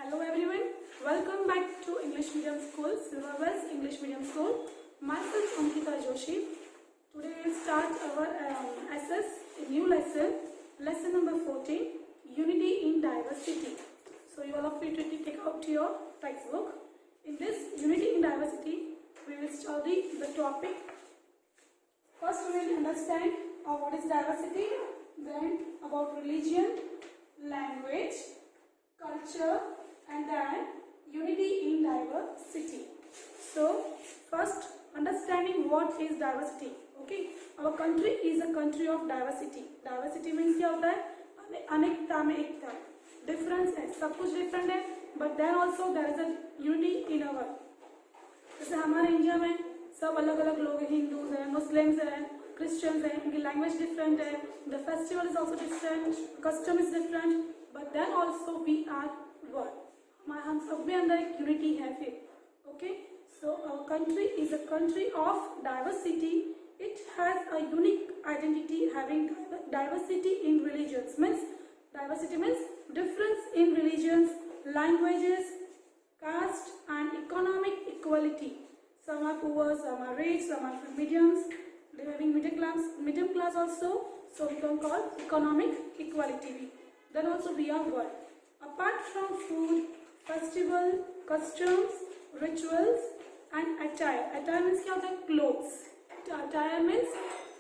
Hello everyone, welcome back to English Medium School, Silverwells English Medium School. Myself Ankita Joshi. Today we will start our SS, a new lesson, lesson number 14, Unity in Diversity. So you all are free to take out your textbook. In this Unity in Diversity, we will study the topic. First we will understand what is diversity, then about religion, language, culture, and then unity in diversity. So first understanding what is diversity. Okay, our country is a country of diversity. Diversity means क्या होता है? अनेकता में एकता. Difference है, सब कुछ different है, but then also there is a unity in our. जैसे हमारे इंडिया में सब अलग अलग लोग हैं, हिंदूज हैं, मुस्लिम्स हैं, क्रिश्चियंस हैं, उनकी लैंग्वेज डिफरेंट है, the festival is also different, custom is different, but then also we are one. हम सब में अंदर एक यूनिटी है फिर. Okay, so our country is a country of diversity. It has a unique identity having diversity in religions. Means diversity means difference in religions, languages, caste and economic equality. Some are poor, some are rich, some are mediums. They having medium class also. So we can call economic equality. Then also we are one. Apart from food, festival, customs, rituals, and attire. Attire means क्या होता है? Clothes. Attire means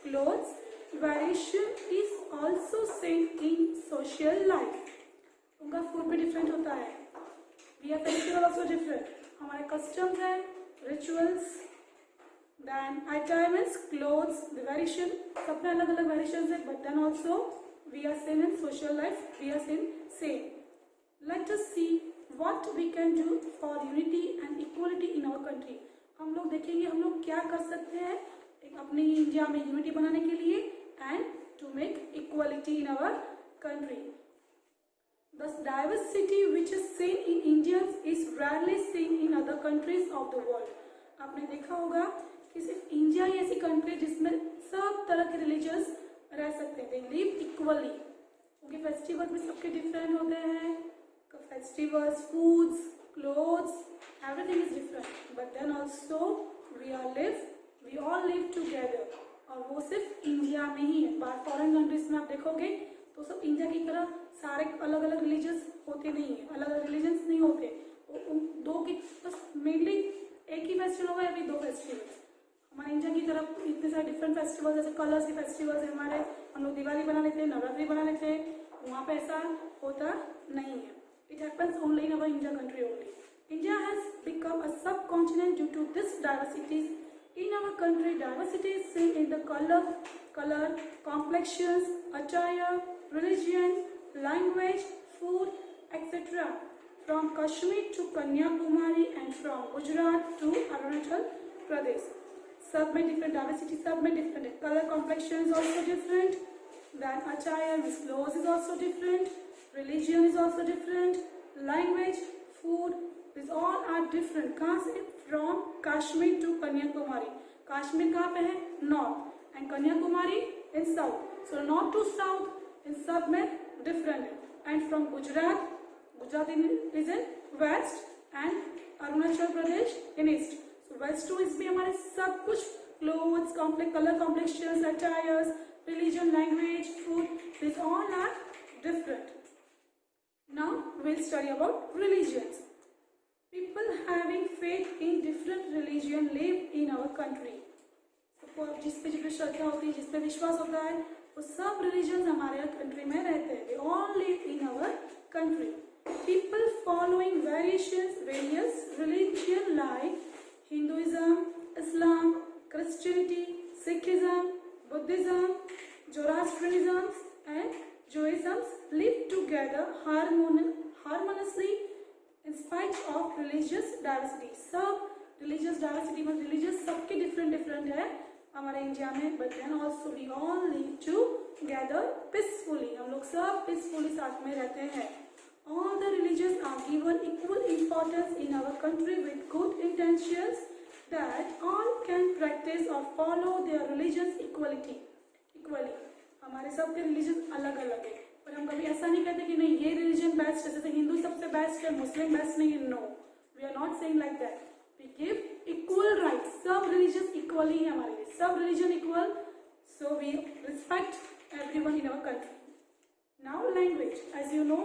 clothes. Variation is also seen in social life. उनका food भी different होता है. We are festival also different. हमारे customs हैं, rituals, then attire means clothes, the variation, सब में अलग अलग variations हैं, but then also we are same in social life, we are same. Let us see what we can do for unity and equality in our country. हम लोग देखेंगे हम लोग क्या कर सकते हैं एक अपनी इंडिया में यूनिटी बनाने के लिए and to make equality in our country. The diversity which is seen in Indians is rarely seen in other countries of the world. आपने देखा होगा कि सिर्फ इंडिया ही ऐसी कंट्री जिसमें सब तरह के रिलीजियंस रह सकते हैं. They live equally. उनके फेस्टिवल्स भी सबके डिफरेंट होते हैं. Festivals, foods, clothes, everything is different. But then also we all live together. और वो सिर्फ इंडिया में ही है. बाहर फॉरेन कंट्रीज में आप देखोगे तो सब इंडिया की तरह सारे अलग अलग रिलीजन्स होते नहीं है, अलग अलग रिलीजन्स नहीं होते. दो की बस मेनली एक ही फेस्टिवल होगा या फिर दो फेस्टिवल्स. हमारे इंडिया की तरफ इतने सारे डिफरेंट फेस्टिवल्स, जैसे कलर्स के फेस्टिवल्स है हमारे, हम लोग दिवाली बना लेते हैं, नवरात्रि बना लेते हैं. वहाँ पे ऐसा होता नहीं है. It happens only in our India country only. India has become a subcontinent due to this diversities. In our country, diversity is seen in the color, complexions, attire, religion, language, food, etc. From Kashmir to Kanyakumari and from Gujarat to Arunachal Pradesh. सब में different diversity, सब में different. Color complexion is also different. Then attire, clothes is also different. Religion is also different. Language, food, these all are different. कहाँ से? From Kashmir to Kanyakumari. Kashmir कहाँ पे है? North. And Kanyakumari in South. So north to south in सब में different है. And from Gujarat is in west and Arunachal Pradesh in east. So west to east में हमारे सब कुछ clothes, complex color complexions, attires, religion, language, food, these all are different. Now we'll study about religions. People having faith in different religion live in our country. जिस पे श्रद्धा होती है, जिस पे विश्वास होता है, वो सब रिलीजन हमारे कंट्री में रहते हैं. They all live in our country. People following various religion like Hinduism, Islam, Christianity, Sikhism, Buddhism, Zoroastrianism, and Judaism live together harmoniously in spite of religious diversity. सब religious diversity में religious सबके different है हमारे India में, but then also we all live together peacefully. हम लोग सब peacefully साथ में रहते हैं. All the religions are given equal importance in our country with good intentions that all can practice or follow their religions equally. हमारे सबके religion अलग अलग है, पर हम कभी ऐसा नहीं कहते कि नहीं ये रिलीजन बेस्ट है. जैसे हिंदू सबसे बेस्ट बेस्ट है, मुस्लिम बेस्ट नहीं है. No, we are not saying like that. We give equal right. सब रिलीजन इक्वली है हमारे लिए, सब religion equal. So we respect everyone in our country. Now language, as you know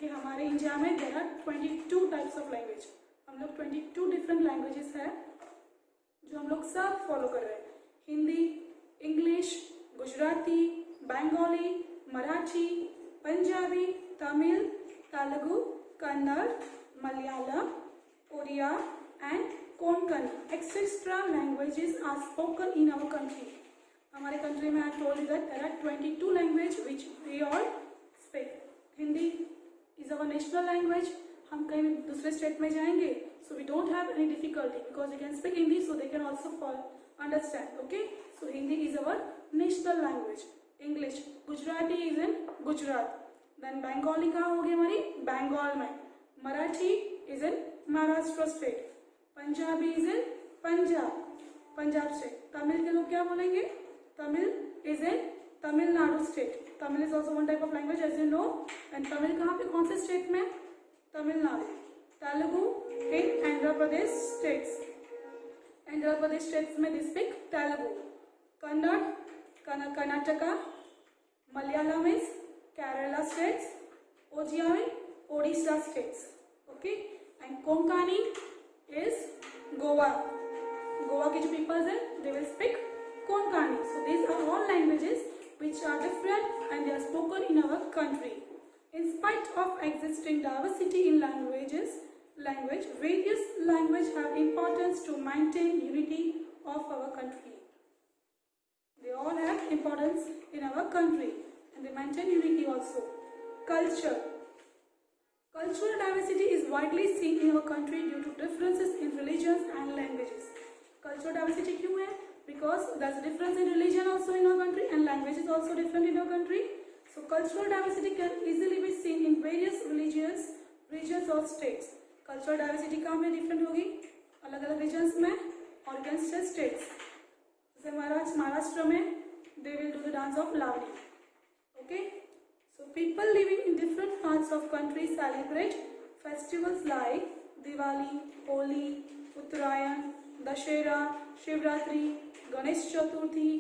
कि हमारे इंडिया में there are 22 types of language. हम लोग 22 डिफरेंट लैंग्वेजेस है जो हम लोग सब फॉलो कर रहे हैं. Hindi, English, Gujarati, Bengali, Marathi, Punjabi, Tamil, Telugu, Kannada, Malayalam, Odia and Konkani etcetera languages are spoken in our country. हमारे कंट्री में I told you that there are 22 language which we all speak. Hindi is our national language. हम कहीं दूसरे स्टेट में जाएंगे so we don't have any difficulty because they can speak Hindi, so they can also understand. Okay, so Hindi is our national language. English, Gujarati is in Gujarat. Then Bengali कहाँ होगी हमारी? बंगाल में. Marathi is in Maharashtra state. Punjabi is in Punjab state. Tamil के लोग क्या बोलेंगे? Tamil is in Tamil Nadu state. Tamil is also one type of language as you know. And Tamil कहाँ पे, कौन से स्टेट में? Tamil Nadu. Telugu in Andhra Pradesh states. Andhra Pradesh states में they speak Telugu. Kannada, Karnataka, Malayalam is Kerala states, Odia in Odisha states. Okay, and Konkani is Goa. Goa के जो peoples हैं they will speak Konkani. So these are all languages which are different and they are spoken in our country. In spite of existing diversity in language, various languages have importance to maintain unity of our country. They all have importance in our country and they maintain unity also. Culture. Cultural diversity is widely seen in our country due to differences in religions and languages. Cultural diversity क्यों है? Because there is a difference in religion also in our country and language is also different in our country. So cultural diversity can easily be seen in various regions or states. Cultural diversity कहाँ में different होगी? अलग अलग regions में और you can say states. जैसे महाराष्ट्र में they will do the dance of Lavani. Okay? So people living in different parts of country celebrate festivals like Diwali, Holi, Uttarayan, Dashera, Shivratri, Ganesh Chaturthi,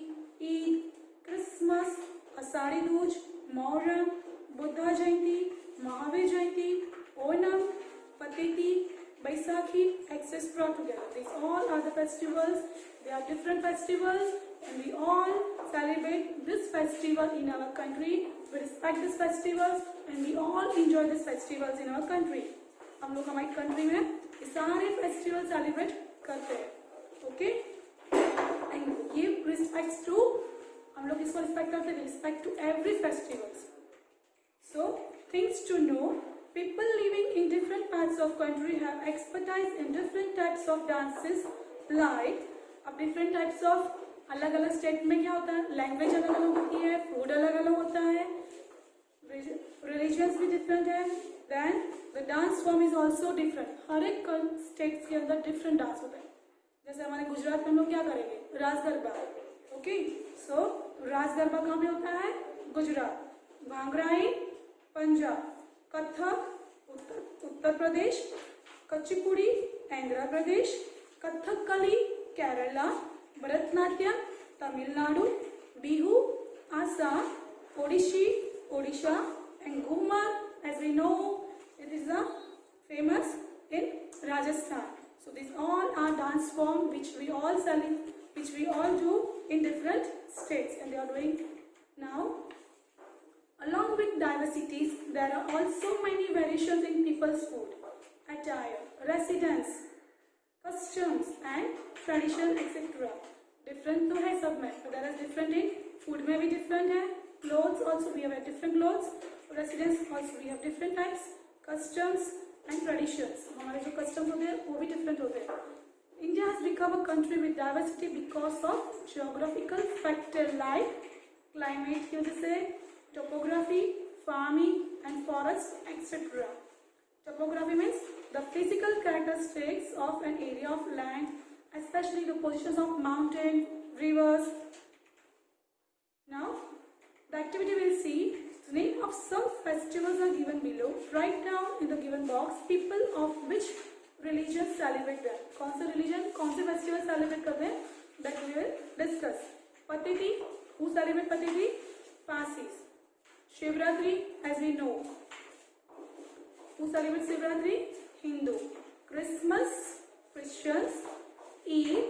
Eid, Christmas, Asadi Duj, Moharram, Buddha Jayanti, Mahavir Jayanti, Onam, Patiti, Baisakhi, etc. together. These all are the festivals. They are different festivals and we all celebrate this festival in our country. We respect these festivals and we all enjoy these festivals in our country. हम लोग हमारी country में ये सारे festivals celebrate करते हैं. Okay? And give respects to, हम लोग इसको respect करते हैं, respect to every festivals. So things to know. People living in different parts of country have expertise in different types of dances like अब different types of अलग अलग state में क्या होता है, लैंग्वेज अलग अलग होती है, फूड अलग अलग होता है, रिलीजियंस भी डिफरेंट है, then the dance form is also different. हर एक स्टेट्स के अंदर डिफरेंट डांस होता है. जैसे हमारे गुजरात में हम लोग क्या करेंगे, रास गरबा. ओके, सो रास गरबा कहाँ पे होता है, गुजरात. भांगड़ा इन Punjab, Kathak Uttar Pradesh, कचिपुड़ी Andhra Pradesh, Kathakali Kerala, Bharatanatyam Tamil Nadu, Bihu Assam, Odissi Odisha, and Ghumar, as we know, it is famous in Rajasthan. So these all are dance forms which we all do in different states, and they are doing now. Along with diversities, there are also many variations in people's food, attire, residence, customs, and tradition, etc. Different तो है सब में, but there is different in food में भी different है. Clothes also we have different clothes. Residence also we have different types. Customs and traditions. हमारे जो customs होते हैं वो भी different होते हैं. India has become a country with diversity because of geographical factors like climate की वजह से, topography, farming and forest, etc. Topography means the physical characteristics of an area of land, especially the positions of mountain, rivers. Now, the activity we'll see, Name of some festivals are given below. Write down in the given box people of which religion celebrate them. कौन सा religion, कौन से festival celebrate करते हैं? That we will discuss. Patiti, who celebrate Patiti? Parsis. Shivratri, as we know. Who celebrates Shivratri? Hindu. Christmas, Christians. Eid,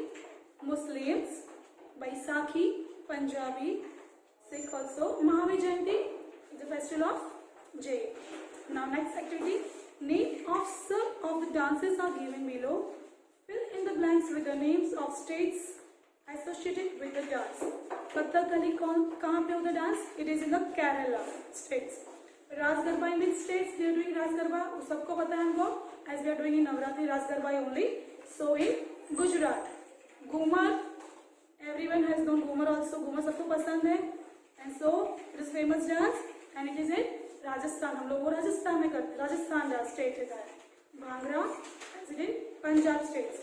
Muslims. Baisakhi, Punjabi. Sikh also. Mahavir Jayanti, the festival of Jain. Now next activity. Name of some of the dances are given below. Fill in the blanks with the names of states associated with the dance. Kathakali कहाँ पे होता dance? It is in the Kerala states. Ras Garba in which states they are doing Ras Garba? वो सबको पता है हमको. As we are doing in Navratri Ras Garba only. So in Gujarat, Ghumar. Everyone has known Ghumar also. Ghumar सबको पसंद है. And so it is famous dance and it is in Rajasthan. हम लोग वो राजस्थान में करते हैं. राजस्थान स्टेट है. Bhangra as it in Punjab states.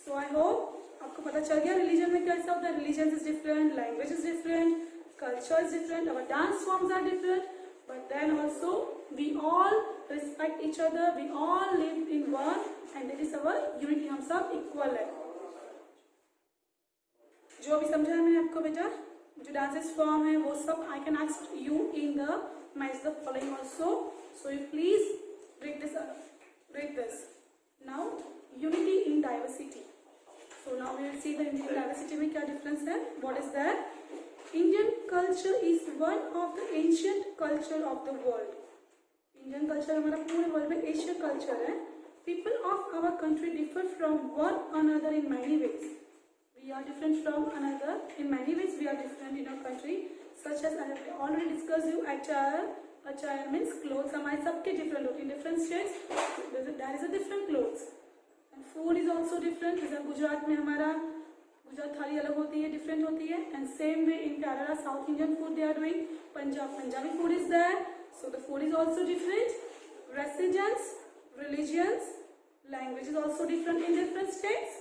So I hope आपको पता चल गया रिलीजन में कैसा होता है. Religion is different, language is different, culture is different, our dance forms are different, but then also we all respect each other, we all live in one and that is our unity. हम सब equal है. जो अभी समझाया मैंने आपको बेटा, जो डांसेस फॉर्म है वो सब I can ask you in the match the following also. So you please read this. Now unity in diversity. So now we will see the Indian diversity में क्या difference है. What is that? Indian culture is one of the ancient culture of the world. Indian culture हमारा पूरे world में ancient culture है. People of our country differ from one another in many ways. We are different from another in many ways. We are different in our country, such as I have already discussed you attire. Attire means clothes. हमारे सबके different होते हैं. Different states there is a different clothes. And food is also different. जैसे गुजरात में हमारा गुजरात थाली अलग होती है, different होती है. And same way in Kerala, South Indian food they are doing. Punjabi food is there. So the food is also different. Religions, language is also different in different states.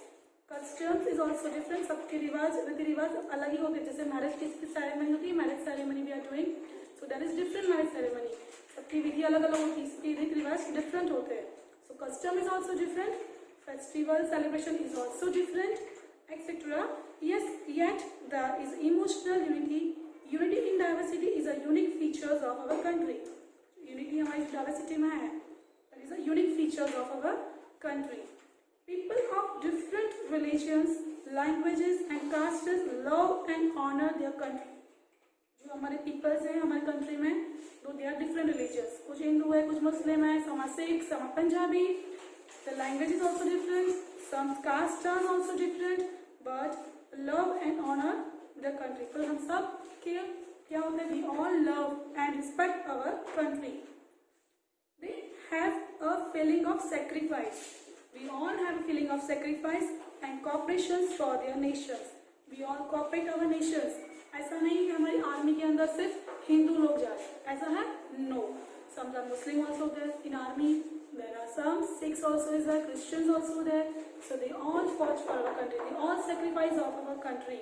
Customs is also different. सबके रिवाज रीति रिवाज अलग ही होते हैं. जैसे marriage की ceremony होती है, मैरिज सेरेमनी भी are doing. So there is different marriage ceremony. सबकी विधि अलग अलग होती है, इसके रीति रिवाज different होते हैं. So custom is also different. Festival celebration is also different, etc. Yes, yet there is emotional unity. Unity in diversity is a unique features of our country. Unity हमारी diversity में है. That is a unique features of our country. People of different religions, languages and castes love and honor their country. जो हमारे peoples हैं हमारे country में, तो they are different religious. कुछ हिंदू है, कुछ मुस्लिम है, some are Sikh, some are Punjabi. The language is also different, some caste are also different, but love and honour the country. तो हम सब के क्या होता है? We all love and respect our country. They have a feeling of sacrifice. We all have a feeling of sacrifice and cooperation for their nations. We all cooperate our nations. ऐसा नहीं कि हमारी आर्मी के अंदर सिर्फ हिंदू लोग जाए, ऐसा है? No. Some are Muslim also there in army. There are some Sikhs also is there, Christians also there. So they all fought for our country. They all sacrifice of our country.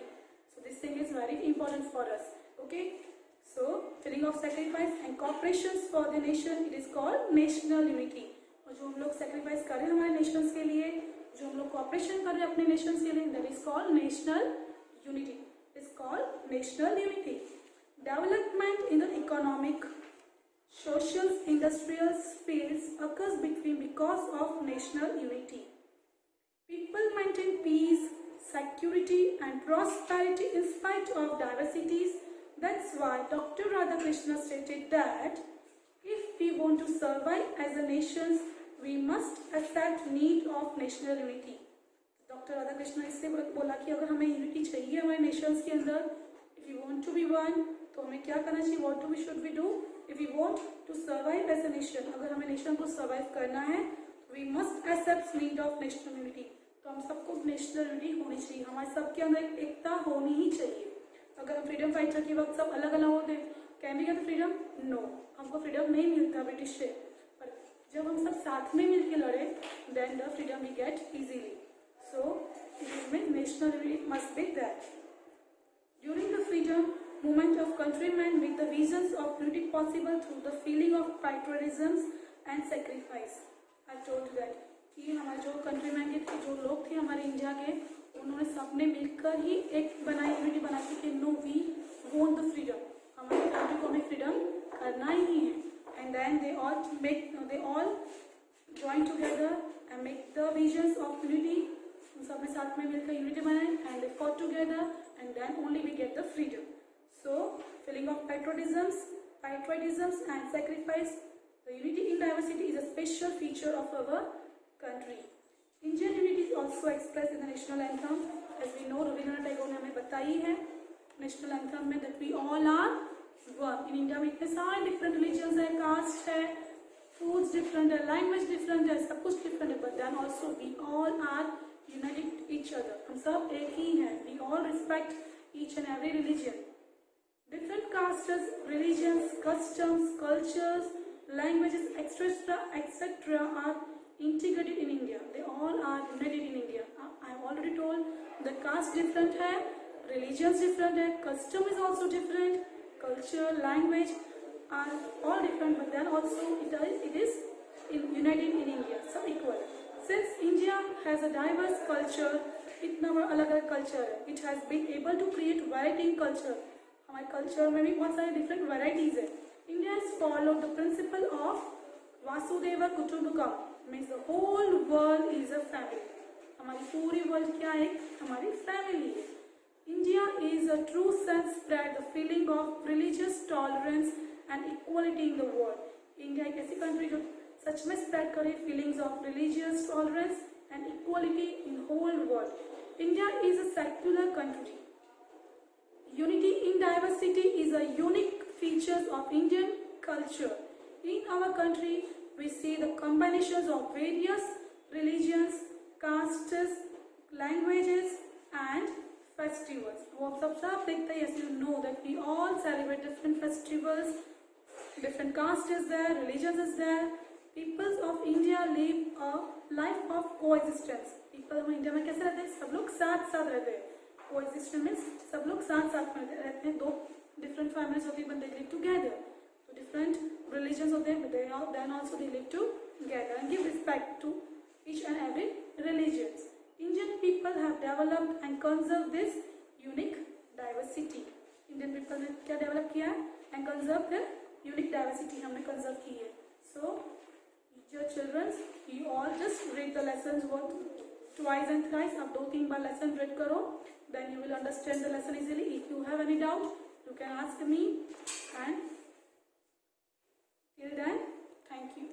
So this thing is very important for us. Okay. So feeling of sacrifice and cooperation for the nation, it is called national unity. और जो हम लोग sacrifice कर रहे हैं हमारे nations के लिए, जो हम लोग कोऑपरेशन कर रहे हैं अपने नेशंस के लिए, that is called national unity. Is called national unity. Development in the economic, social, industrial fields occurs because of national unity. People maintain peace, security and prosperity in spite of diversities. That's why Dr. Radhakrishna stated that if we want to survive as a nation, we must accept need of national unity. Doctor Radha Krishna इससे बोला कि अगर हमें unity चाहिए हमारे nations के अंदर, if you want to be one, तो हमें क्या करना चाहिए? What do we should we do if you want to survive as a nation? अगर हमें नेशन को सर्वाइव करना है, we must accept need of national unity. तो हम सबको नेशनल यूनिटी होनी चाहिए. हमारे सबके अंदर एक एकता होनी ही चाहिए. अगर हम फ्रीडम फाइटर के वक्त सब अलग अलग होते, can we get freedom? No, हमको फ्रीडम नहीं मिलता ब्रिटिश से. पर जब हम सब साथ में मिलकर लड़े, then the freedom we get easily. So, it means national unity must be there. During the freedom, movement of countrymen make the visions of unity possible through the feeling of patriotism and sacrifice. I told you that कि हमारे जो countryman के जो लोग थे हमारे India के, उन्होंने सबने मिलकर ही एक बनाई, यूनिटी बनाई कि no we want the freedom, हमारी कंट्री को हमें फ्रीडम करना ही है. And then they all join together and make the visions of unity. उन सब ने साथ में मिलकर यूनिटी बनाए and they fought together and then only we get the freedom. So feeling of patriotism and sacrifice. The unity in diversity is a special feature of our country. Indian unity is also expressed in the national anthem. As we know, Rabindranath Tagore ने हमें बताई है national anthem में that we all are one. In India में इतने सारे different religions है, caste है, foods different है, language different है, सब कुछ different है, but then also we all are united to each other. हम सब एक ही हैं. We all respect each and every religion. Different castes, religions, customs, cultures, languages, etc. are integrated in India. They all are united in India. I have already told the caste different hai, religions different hai, custom is also different, culture, language are all different, but then also it is united in India, so equal. Since India has a diverse culture, इतना बड़ा अलग अलग culture है, it has been able to create variety in culture. हमारे culture में भी बहुत सारे different varieties है. India has followed the principle of Vasudeva Kutumbakam, means the whole world is a family. हमारी पूरी world क्या है? हमारी family है. India is a true sense spread the feeling of religious tolerance and equality in the world. India एक ऐसी country जो सच में spread करे feelings of religious tolerance and equality in whole world. India is a secular country. Unity in diversity is a unique features of Indian culture. In our country, we see the combinations of various religions, castes, languages, and festivals. वो आप सब देखते हैं. As you know that we all celebrate different festivals, different castes is there, religions is there. Peoples of India live a life of coexistence. People हम India में कैसे रहते हैं? सब लोग साथ साथ रहते हैं. Coexistence means सब लोग साथ साथ में रहते हैं. दो different families होती हैं, but they live together. So different religions होते हैं, but they all then also they live together and give respect to each and every religions. Indian people have developed and conserved this unique diversity. Indian people ने क्या develop किया है? And conserve the unique diversity हमने conserve की है. So your children, you all just read the lessons both twice and thrice. आप 2-3 बार lesson read करो, then you will understand the lesson easily. If you have any doubt, you can ask me. And till then, thank you.